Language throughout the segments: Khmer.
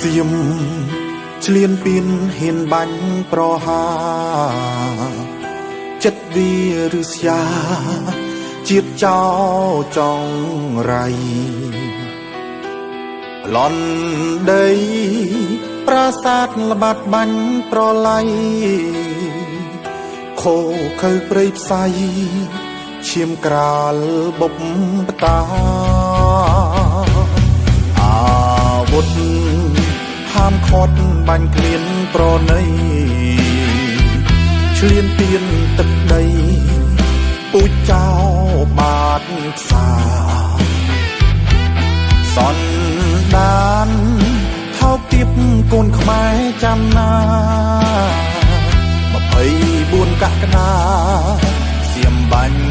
សៀមឆ្លៀនពៀនហ៊ានបាញ់ប្រហាចិត្តវាឬស្យាជាតិចោចង់រៃប្លន់ដីប្រាសាទល្បាត់បាញ់ប្រឡ័យខោខើព្រៃផ្សៃឈាមក្រាលបុបបតាអាវុធហាមខត់បាញ់គ្មានប្រណីឆ្លៀនពៀនទឹកដីពូជចោបាតផ្សាសន្តានថោកទៀបកូនខ្មែរចាំណា24កក្កដាសៀមបាញ់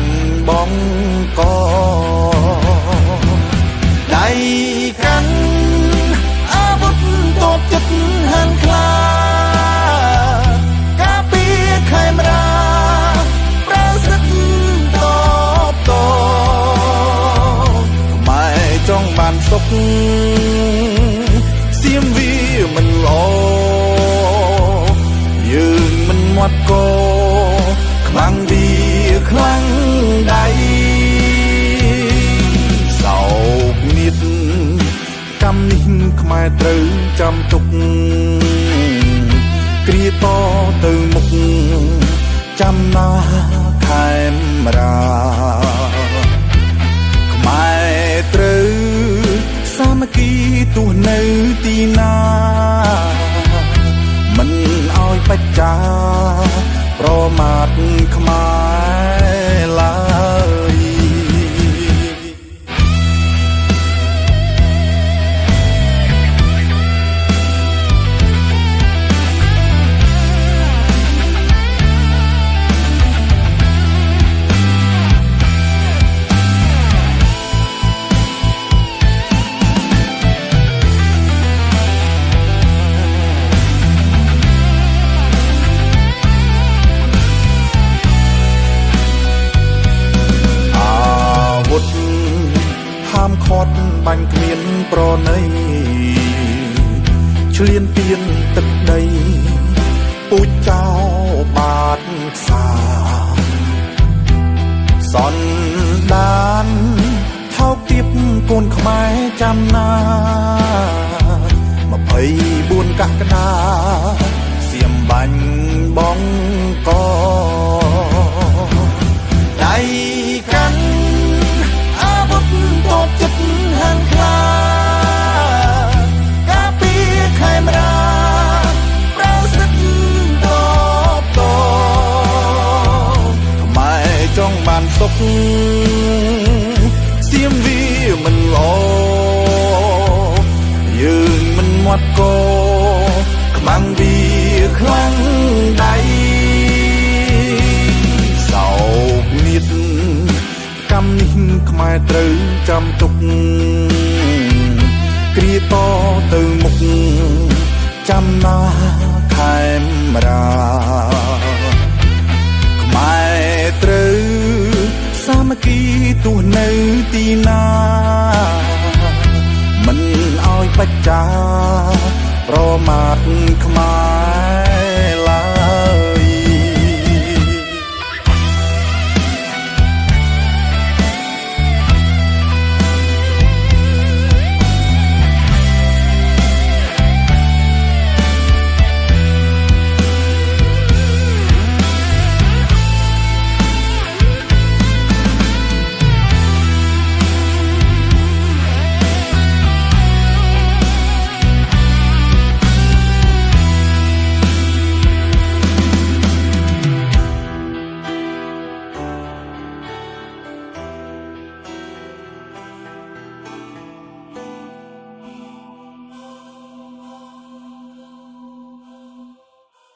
បងកដៃកាន់អាវុធតបចិត្តហានខ្លាការពារខេមរាប្រើសិទ្ធតបតខ្មែរចង់បានសុខសៀមវាមិនល្អយើងមិនមាត់កខ្លាំងវាខ្លាំងដៃសោកនេះកម្មនេះខ្មែរត្រូវចាំទុកគ្រាតទៅមុខចាំណាខេមរាខ្មែរត្រូវសាមគ្គីទោះនៅទីណាមិនឲ្យបច្ចាប្រមាថខ្មែរឡើយហាមខត់បាញ់គ្មានប្រណីឆ្លៀនពៀនទឹកដីពូជចោបាតផ្សាសន្តានថោកទៀបកូនខ្មែរចាំណា24កក្កដាសៀមបាញ់បងកដៃកាន់អាវុធតបចិត្តហានខ្លាការពារខេមរាប្រើសិទ្ធតបតខ្មែរចង់បានសុខសៀមវាមិនល្អយើងមិនមាត់កខ្មាំងវាខ្លាំងដៃសោកនេះកម្មនេះខ្មែរត្រូវចាំទុកគ្រាតទៅមុខចាំណាខេមរាខ្មែរត្រូវសាមគ្គីទោះនៅទីណាមិនឲ្យបច្ចាប្រមាថខ្មែរ